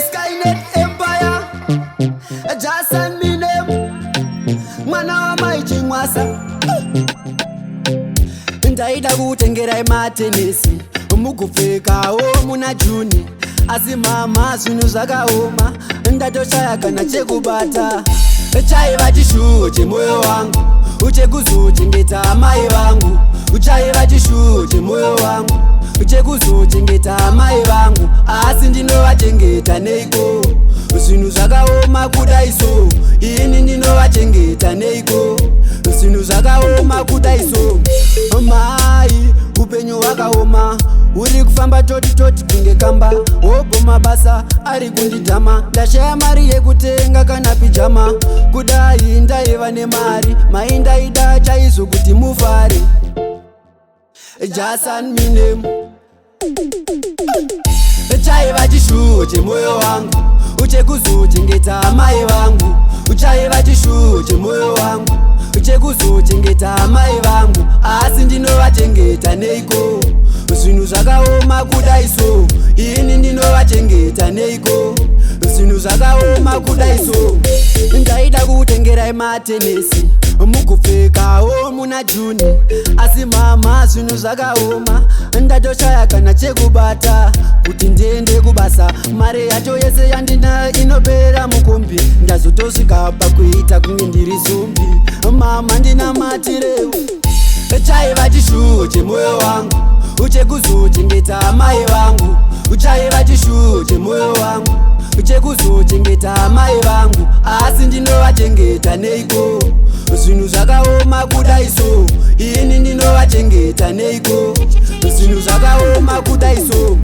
Skynet Empire, just send me name. Mwana wa Maiji Mwasa. Ndaida kutengera matenesi mukupfekawo muna Juni, asi mama zvinhu zvakaoma, ndatoshaya kana chekubata. Chaiva chishuwo chemoyo wangu, uchekuzochengeta amai vangu. Uchaiva chishuwo chemoyo wangu, uchekuzochengeta amai vangu. Asi ndinovachengeta neiko? Zvinhu zvakaoma kudai so, ini ndinovachengeta neiko? Zvinhu zvakaoma kudai so. Mai, upenyu hwakaoma, uri kufamba toti kunge kamba. Hobho mabasa ari kundidhama, ndashaya mari yekutenga kana pijama. Kudai ndaiva nemari, mai ndaida chaizvo kuti mufare. Just send me name. Chaiva chishuwo chemoyo wangu, uchekuzochengeta amai vangu. Uchaiva chishuwo chemoyo wangu, uchekuzochengeta amai vangu. Asi ndinovachengeta neiko? Zvinhu zvakaoma kudai so, ini ndinovachengeta neiko? Zvinhu zvakaoma kudai so. Ndaida kutengerai matenesi mukupfekawo muna Juni, asi mama zvinhu zvakaoma, ndatoshaya kana chekubata. Kuti ndiende kubasa, mari yacho yese yandinayo inopera mukombi, ndazotosvika pakuita kunge ndiri zombi. Mama ndinamatirewo. Chaiva chishuwo chemoyo wangu, uchekuzochengeta amai vangu. Uchaiva chishuwo chemoyo wangu, uchekuzochengeta amai vangu. Asi ndinovachengeta neiko? Zvinhu zvakaoma kudai so, ini ndinovachengeta neiko? Zvinhu zvakaoma kudai so.